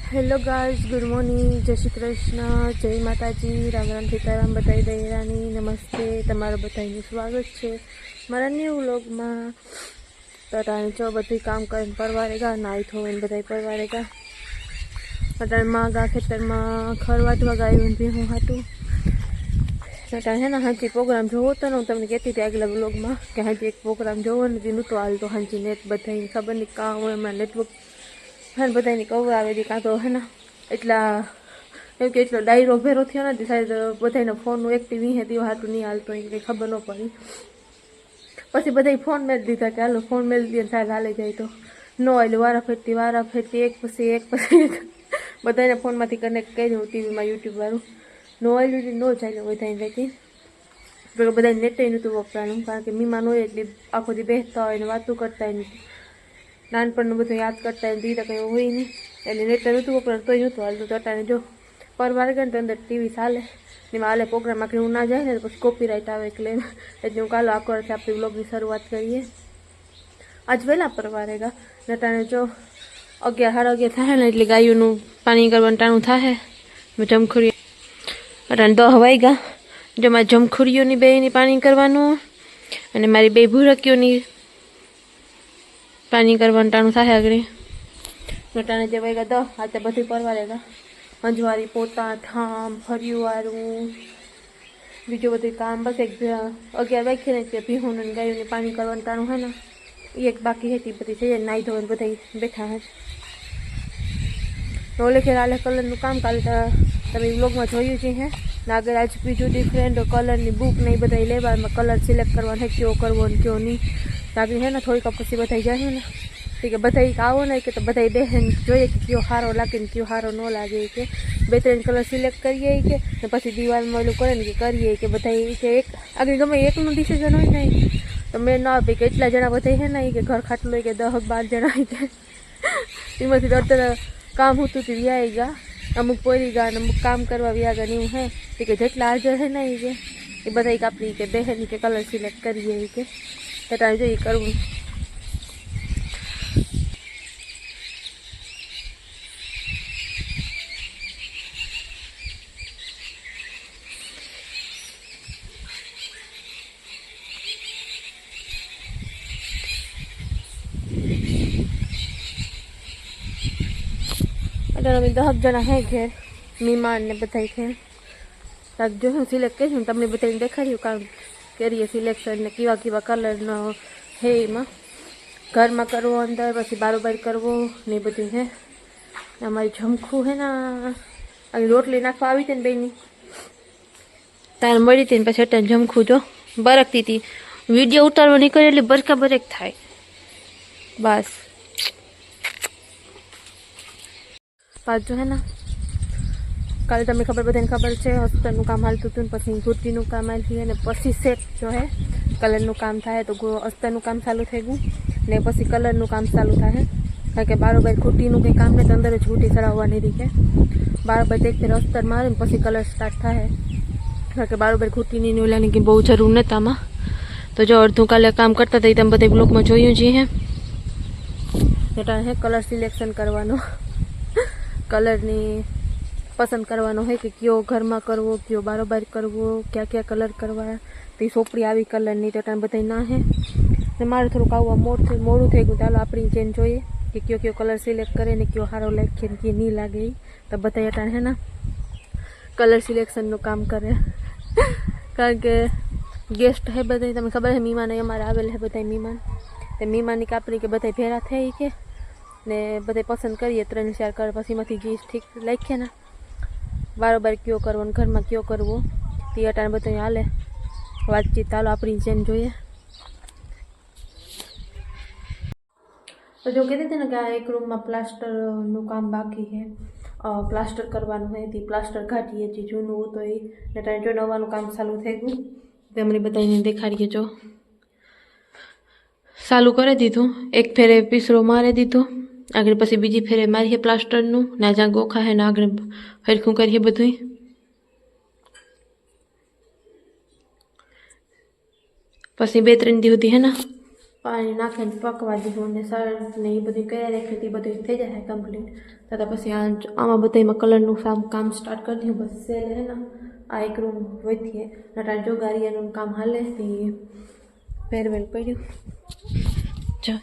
Hello guys, good morning, जय श्री कृष्ण, जय माताजी, राम राम सीताराम, बताई दयानी, नमस्ते। तमारा बताईનું સ્વાગત છે મારા ન્યૂ વ્લોગમાં। તો તાણે જો બધું કામ કરીને પરવારેગા, નાઈ ધોઈને બધાય પરવારેગા। અટાણમાં ગા ખેતરમાં ખર વાટવા ગાયું બી હું હાટું। અટાણે હે ને હાંજી પ્રોગ્રામ જોવો તો હું તમને કહેતી હતી આગલા વ્લોગમાં કે હાંજી એક પ્રોગ્રામ જોવો નથી નહોતો હાલતો। હાંજી નેટ બધાને ખબર નહીં કાં હોય એમાં નેટવર્ક હા બધાની કવર આવે હતી કાં તો હે ને એટલા એમ કે એટલો ડાયરો ભેરો થયો નથી સાહેબ બધાને ફોનનું એક્ટિવ હે તેઓ હાટું નહીં હાલતો એ કંઈ ખબર ન પડી। પછી બધા ફોન મેળ દીધા કે હાલો ફોન મેળ દઈએ સાહેબ હાલે જાય તો ન એટલે વારા ફેરતી એક પછી એક બધાને ફોનમાંથી કનેક્ટ કર્યું ટીવીમાં યુટ્યુબવાળું ન આવેલું ન ચાલ્યું બધાને રહેતી બધાને નેટે નહોતું વપરાનું કારણ કે મીમાન હોય એટલે આખો દી બેસતા હોય ને વાતું કરતા હોય નાનપણનું બધું યાદ કરતા હોય તો કંઈ હોય નહીં એટલે નેટ નહોતું વપરાતું તોય નહોતું હાલતું। તો અટાણે જો પરવાર ગયો ને તો અંદર ટીવી ચાલે એમાં હાલે પ્રોગ્રામ આખી હું ના જાય ને પછી કોપીરાઇટ આવે એટલે હું કાલો આખો વર્ષે આપણી વ્લોગની શરૂઆત કરીએ। આજ વહેલા પરવારેગા ને અટાણે જો 11 સાડા 11 થાય ને એટલે ગાયોનું પાણી કરવાનું ટાણું થાય। જમખુરી અટાણે 10 વાગ્યા જો મારી જમખુરીઓની બેની પાણી કરવાનું અને મારી બે ભૂરકીઓની પાણી કરવાનું ટાણું થાય આગળ। નટાણે જે વાગ્યા 10 આજે બધું પરવારેગા અંજવારી પોતા ઠામ ફરિયુંવાળું બીજું બધું કામ બસ એક 11 વાગ્યે ને એટલે ભીહોને ગાયોને પાણી કરવાનું ટાણું હોય ને એ એક બાકી હતી બધી થઈ નાહી ધોઈને બધા બેઠા હે। ઓલે ખેર આલે કલરનું કામ કાલે તમે વ્લોગમાં જોયું છે હે ને આગળ આજ બીજું ડિફરન્ટ કલરની બુક ને એ બધા લેવા એમાં કલર સિલેક્ટ કરવાનો હે કયો કરવો ને કયો નહીં આગળ હે ને થોડીક પછી બધા જાય ને કે બધા આવો ને કે તો બધા બહેન જોઈએ કે કયો સારો લાગે ને કયો સારો ન લાગે કે 2-3 કલર સિલેક્ટ કરીએ કે ને પછી દિવાલમાં ઓલું કરે ને કે કરીએ કે બધા કે એક આગળ ગમે એકનું ડિસિઝન હોય ને તો મેં ના આપી કે એટલા જણા બધા છે ને કે ઘર ખાટલો હોય કે 10-12 જણા હોય કે એમાંથી અડધા કામ હોતું હતું વ્યાઈ ગયા અમુક પોરી ગયા અને અમુક કામ કરવા વ્યા ગયા એવું હે કે જેટલા હાજર છે ને એ બધા આપણી કે બહેન કે કલર સિલેક્ટ કરીએ કે ત્યારે જો એ કરવું। અમે 10 જણા હે ઘેર મીમાન ને બધા ઘેર જો હું સિલેક્ટ કરીશું તમને બધાને દેખાડ્યું કામ કરીએ સિલેક્શન ને કેવા કેવા કલરનો હે એમાં ઘરમાં કરવો અંદર પછી બારોબાર કરવો ને બધું હે। અમારી જમખું હે ને આવી રોટલી નાખવા આવી હતી ને બેની તાર મળી હતી ને પછી અટાણ જમખું જો બરકતી હતી વિડીયો ઉતારવો નીકળે એટલે બરકા બરેક થાય બસ પાછું હે ને કાલે તમને બધાને ખબર છે અસ્તરનું કામ હાલતું હતું ને પછી કુર્તીનું કામ હાલતું અને પછી સેટ જો હે કલરનું કામ થાય તો અસ્તરનું કામ ચાલુ થઈ ગયું ને પછી કલરનું કામ ચાલુ થાય કારણ કે બારોબાર કુર્તીનું કંઈ કામ નહીં તો અંદર જ કુર્તી ચડાવવાની રીતે બારોબાર એક ફેર અસ્તર મારે ને પછી કલર સ્ટાર્ટ થાય કારણ કે બારોબાર કુર્તીની ઓલાની કંઈ બહુ જરૂર નથી આમાં। તો જો અડધું કાલે કામ કરતા હતા એ તમે બધા બ્લોગમાં જોયું છે હે એટલે હે કલર સિલેક્શન કરવાનું કલરની પસંદ કરવાનો હોય કે કયો ઘરમાં કરવો કયો બારોબાર કરવો ક્યાં કલર કરવા તો એ સોપડી આવી કલરની તો ટાઈમ બધા ના હે ને મારે થોડુંક આવવા મોડું થઈ ગયું ચાલો આપણી જેને જોઈએ કે કયો કલર સિલેક્ટ કરે ને કયો સારો લાગે ને કે નહીં લાગે તો બધા અટાણ હે ને કલર સિલેક્શનનું કામ કરે કારણ કે ગેસ્ટ હે બધા તમને ખબર છે મીમાન અમારે આવેલ હે બધા મીમાન તો મીમાની કાપડી કે બધા ભેરા થઈ કે ને બધે પસંદ કરીએ 3-4 કલર પછી એમાંથી જે ઠીક લાગે ને બારોબાર કયો કરવો ને ઘરમાં કયો કરવો તે અટાણે બધું હાલે વાતચીત ચાલો આપણી જેમ જોઈએ। તો જો કહેતી હતી ને કે આ એક રૂમમાં પ્લાસ્ટરનું કામ બાકી છે પ્લાસ્ટર કરવાનું હોય તે પ્લાસ્ટર કાઢીએ જે જૂનું હતું એ અટાણે જો નવાનું કામ ચાલુ થઈ ગયું તેમને બધાને દેખાડીએ જો ચાલુ કરી દીધું એક ફેરે પીસરો મારી દીધો આગળ પછી બીજી ફેરે મારીએ પ્લાસ્ટરનું ના જ્યાં ગોખા હે ને આગળ હરખું કરીએ બધું પછી 2-3 દી સુધી હે ને પાણી નાખીને પકવા દીધું અને સર ને એ બધું કર્યા રાખી એ બધું થઈ જાય કમ્પ્લીટ तो પછી આમાં બધામાં કલરનું કામ સ્ટાર્ટ કરી દઉં બસ સેલ હે ને આ એક રૂમ વધી નટાણ જો ગારિયાનું કામ હાલે તે ફેરવેલ પડ્યું જો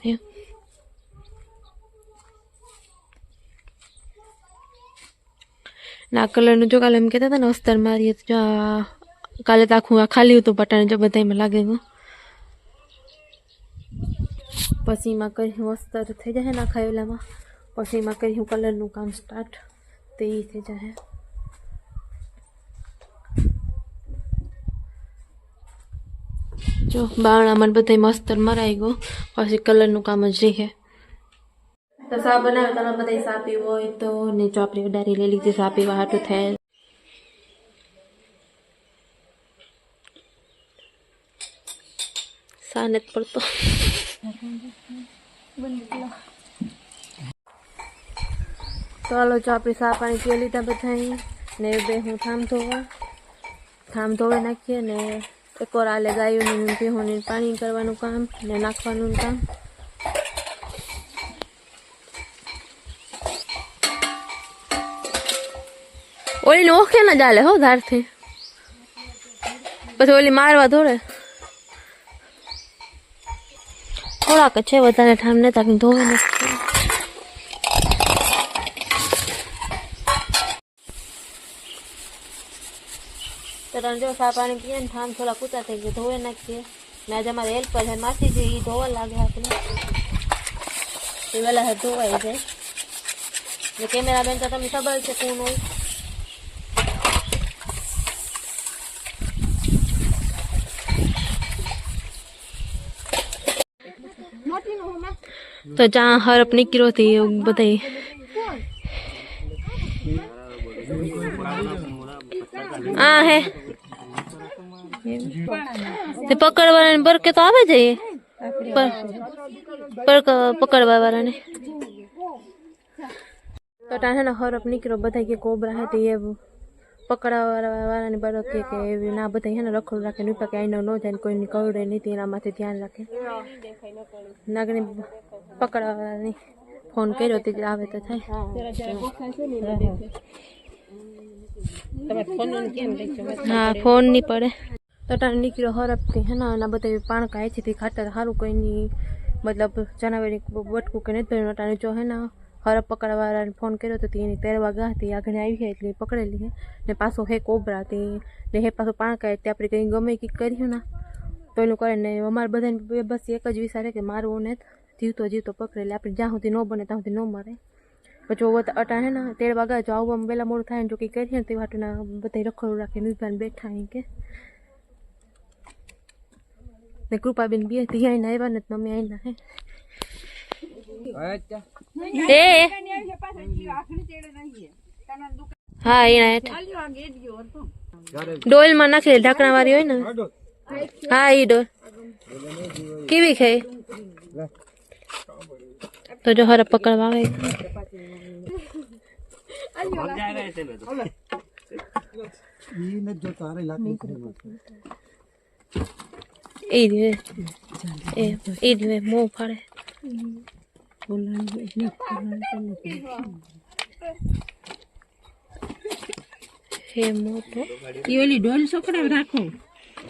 ના કલરનું જો કાલે એમ કહેતા હતા ને અસ્તર મારીએ તો જો કાલે તો આખું ખાલી હતું પટાણે જો બધામાં લાગે પછી એમાં કર્યું અસ્તર થઈ જાય ને ખાયેલામાં પછી એમાં કર્યું કલરનું કામ સ્ટાર્ટ તો એ થઈ જાય જો બારણામાં બધા મસ્તર મરાઈ ગયો પછી કલરનું કામ જ રહે તો સા બનાવે તમે બધા સા પીવો હોય તો ને જો આપણે ડારી લઈ લીધી સા પીવા હાટું થાય સા નથી પડતો તો હાલો જો આપણે સા પાણી પી લીધા બધા ને બે હું થામ ધોવે નાખીએ ને એક વાર આલે ગાયોનું પીહોને પાણી કરવાનું કામ ને નાખવાનું કામ ઓલી ઓખે ના ચાલે હો ધારથી પછી ઓલી મારવા દોડે થોડાક છે વધારે ઠામ ને તાકી ધોવે નથી તો જો સા પાણી પીએ ને ઠામ થોડા કૂતા થઈ ગયા ધોવે નાખીએ ને આજે અમારે હેલ્પર છે માસી છે એ ધોવા લાગે આપણે એ વહેલા ધોવાઈ જાય ને કેમેરામેન તો તમને ખબર છે કોણ હોય તો જ્યાં હરપ નીકળ્યો હતી એવું બધા આ હે તે પકડવાને બરકે તો આવે જઈએ પકડવા વાળાને તો ટાણે હરપ નીકળ્યો બધા કે કોબરા હે તે એ પકડવા વાળાને બરકે કે એવી ના બધા હે ને રખડું રાખે નહીં કે આઈનો ન જાય કોઈની કરડે નહીં એના માથે ધ્યાન રાખે નાગણી પકડવા વાળાની ફોન કર્યો તે આવે તો થાય હા ફોન નહીં પડે તો ટાણે નીકળ્યો હરપથી હે ને એના બધા પાણકા છે તે ખાતર સારું કોઈની મતલબ જનાવરની બટકું કે નથી ભર્યું ટાણે જો હે ને હરપ પકડવાવાળાને ફોન કર્યો તો એની તેરવા ગા હતી આગળ આવી છે એટલે પકડેલી હે ને પાછો હે કોબરા હતી ને હે પાછું પાણકા તે આપણે કંઈ ગમે કંઈક કર્યું ને તો એનું કરે ને અમારે બધાને બસ એક જ વિચારે કે મારવું ને જીવતો પકડેલી આપણે જ્યાં સુધી ન બને ત્યાં સુધી ન મરે પછી અટા હે ને તેરવા ગા જો આવવામાં વહેલા મોડું થાય ને જો કંઈ કરીએ ને તે વાટુના બધા રખડું રાખે નિર્ભાન બેઠા અહીં કે ને કૃપાબેન બે થી આવીને આવ્યા ને તમે આવીને હે હા એના ડોલ માં નાખી ઢાંકણા વાળી હોય ને હા એ ડોલ કેવી ખાઈ તો જો હરપ પકડવા આવે એ મોં ફાડે હે મોટો ઈ ઓલી ડોલ છોકરા રાખો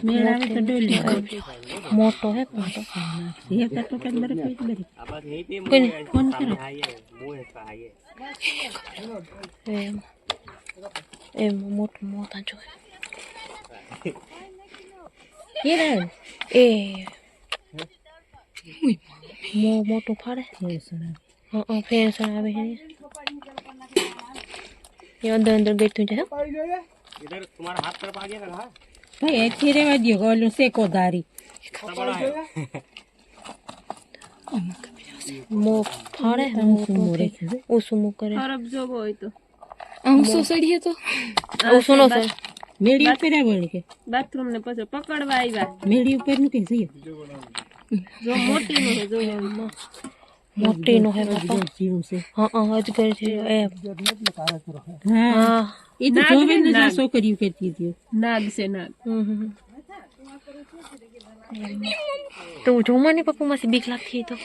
મેળ આવે તો ડોલ મોટો હે મોટો એ તો કઈ બરે કોઈ ફોન કરો એમ મોટો મોટા જો એ મોટો ફાડે હા ફેશન આવે છે ये अंदर बैठ जाए इधर तुम्हारा हाथ तरफ आ गया ना भाई अच्छी रेवा दियो गोलू से को दारी मो फाड़े मोरे उसमो करे खराब जोब होय तो अंसो सड़िए तो उसनो सर मेड़ी ऊपर है बोल के बाथरूम ने પછી પકડવા આવ્યા મેડી ઉપર નું કે જઈએ જો મોટી નો હે જો મોટી નો હે બાપા જીવ છે હા અજગર છે એ હા એ તો જોવે ને જા છોકરીઓ કહેતી હતી નાગ છે નાગ તો જોમાની પપ્પા માં બીક લાગતી તો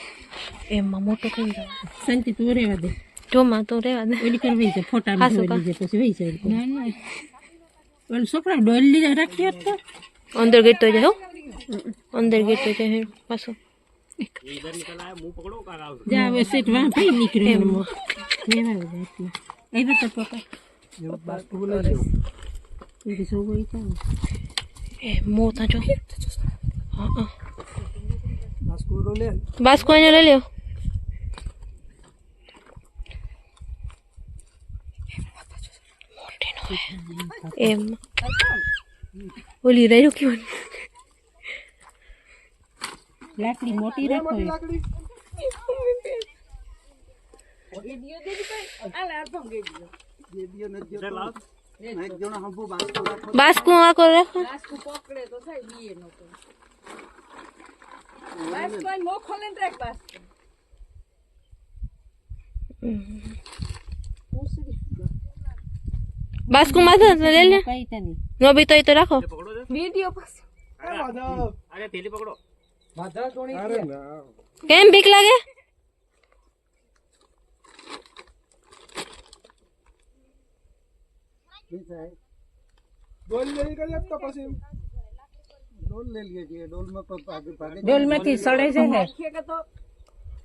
એમાં મોટો કરી દો શાંતિ તું રહેવા દે જોમાં તું રહેવા દે ઓલી કરવી છે ફોટા હાસુ કા લીધે પછી વહી જાય ના ના ઓલ છોકરા ડોલ લીધે રાખી હતો અંદર ગેટ તો જાય હો અંદર ગેટ તો જાય પાછો જા હવે સેટ વાં ભાઈ નીકળ્યો મો લેવા જાય એ તો પપ્પા બસ બોલે એ સો ગઈ તા એ મોતા જો હા હા બાસ્કો એને લઈ લ્યો એમ ઓલી રહ્યું કેવું લાકડી મોટી રાખો બાસ્કો આકો રાખો બાસ્કો માં લઈ લે કઈ તને નો બી તો રાખો વિડિયો પાસે અરે થેલી પકડો કેમ બીક લાગે ડોલ માંથી સડે છે હે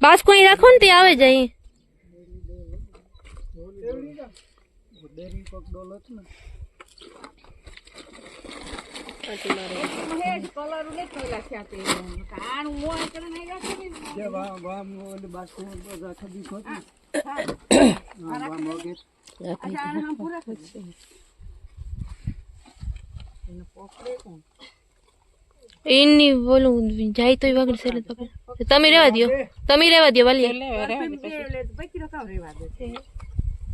બાસ્કો અહીં રાખો ને તે આવે જાય એની બોલું જાય તો વગર છે તમે રહેવા દો વાલી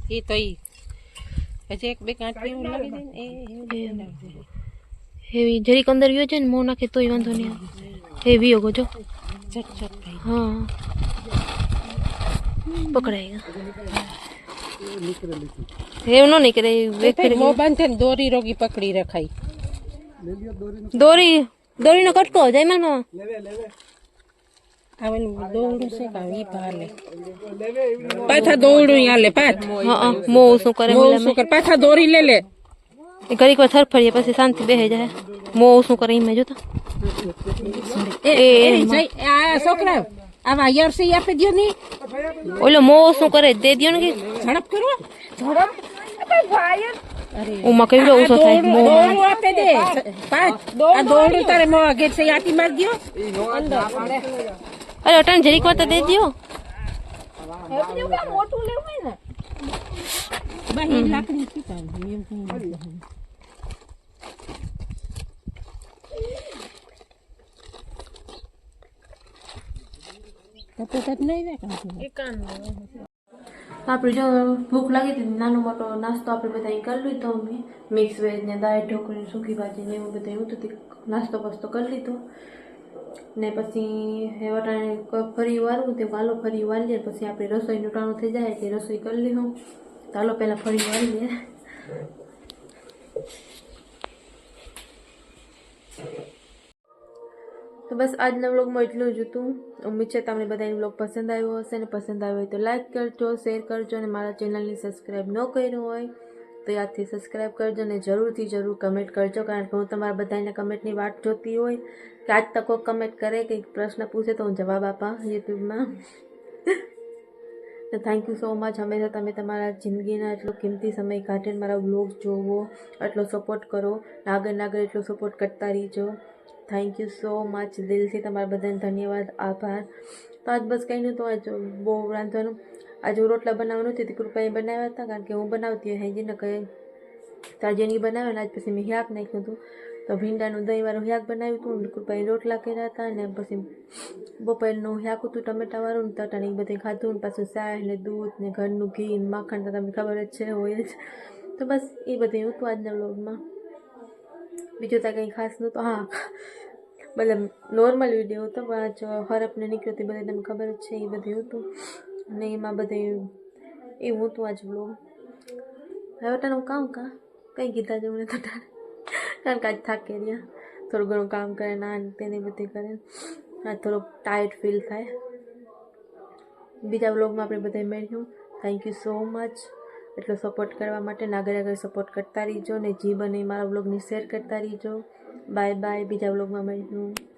એ તો ઈ હજી એક બે કાંઠી લાગી દે ને હેવી જરીક અંદર ગયો છે ને મો નાખે તોય વાંધો નહીં હેવી હોગો જો છટ છટ ભાઈ હા પકડાય એવું નો નીકળે મો બાંધે ને દોરી રોગી પકડી રખાય દોરીનો કટકો જાય મારમાં આવે દોડું છે કા ઈ ભાલે પાછા દોડું યાલે પાછ હા મો શું કરે શું કર પાછા દોરી લે એ ઘડીક વાર થરફડીએ પછી શાંતિ બેહી જાય મો શું કરે એમ જોતા આ છોકરા આવા યરસી આપી દયો ની ઓલો મો શું કરે દે દયો ને કે ઝડપ કરો ઉમાં કેવડો ઓછો થાય મો દોડું આપે દે પાંચ આ દોડું તારે મો ગેટ સે આટી માર દયો અરે અટણ જરીક વાર તો દે દયો મોટું લેવું હોય ને બહી લાકડી સીતા એમ આપણે જો ભૂખ લાગી હતી નાનો મોટો નાસ્તો આપણે બધા કરી લીધો અમે મિક્સ વેજ ને દાળ ઢોકળી સૂકી ભાજી ને એવું બધું એવું તો નાસ્તો બસ્તો કરી લીધો ને પછી વટાણે ફરી વારવું તે વાલો ફરી વાળીએ પછી આપણે રસોઈનું ટાણું થઈ જાય એટલે રસોઈ કરી લીધું ચાલો પહેલાં ફરી વાળીએ તો બસ આજના વ્લોગમાં એટલું જ હતું ઉમ્મીદ છે તમને બધાને વ્લોગ પસંદ આવ્યો હશે ને પસંદ આવ્યો હોય તો લાઈક કરજો શેર કરજો અને મારા ચેનલને સબસ્ક્રાઈબ ન કર્યું હોય તો યાદથી સબસ્ક્રાઈબ કરજો અને જરૂરથી જરૂર કમેન્ટ કરજો કારણ કે હું તમારા બધાના કમેન્ટની વાટ જોતી હોય કે આજ તક કોઈ કમેન્ટ કરે કંઈક પ્રશ્ન પૂછે તો હું જવાબ આપા યુટ્યુબમાં તો થેન્ક યુ સો મચ હંમેશા તમે તમારા જિંદગીના એટલો કિંમતી સમય કાઢીને મારા વ્લોગ જોવો એટલો સપોર્ટ કરો આગળ એટલો સપોર્ટ કરતા રહીજો થેન્ક યુ સો મચ દિલથી તમારા બધાને ધન્યવાદ આભાર તો આજ બસ કંઈ નહીં તો આજ બહુ રાંધવાનું આજે હું રોટલા બનાવવાનું હતી કૃપાએ બનાવ્યા હતા કારણ કે હું બનાવતી હોય હેજીને કહે તાજેની બનાવે ને આજ પછી મેં શાક નાખ્યું હતું તો ભીંડાનું દહીંવાળું શાક બનાવ્યું હતું કૃપાએ રોટલા કર્યા હતા ને પછી બપોરનું શાક હતું ટમેટાવાળું ને તટાને એ બધું ખાધું ને પાછું ચાય ને દૂધ ને ઘરનું ઘી ને માખણ તો તમને ખબર જ છે હોય જ તો બસ એ બધું હતું આજના વ્લોગમાં બીજું ત્યાં કંઈ ખાસ નહોતું હા મતલબ નોર્મલ વિડીયો હતો પણ આજ હરપને નીકળ્યો તે બધે તમને ખબર જ છે એ બધું હતું ને એમાં બધે એવું હતું આજ વ્લોગ હવે તારું કામ કંઈ કીધા જેવું ને તો કારણ કે આજ થાકી રહ્યા થોડું ઘણું કામ કરે ના તેને બધી કરે આ થોડુંક ટાયર્ડ ફીલ થાય બીજા વ્લોગમાં આપણે બધા મળ્યું થેન્ક યુ સો મચ એટલો સપોર્ટ કરવા માટે. આગળ આગળ સપોર્ટ કરતા રહીજો ને જી બને મારા વ્લોગની શેર કરતા રહીજો. બાય બાય, બીજા વ્લોગમાં મળીશું.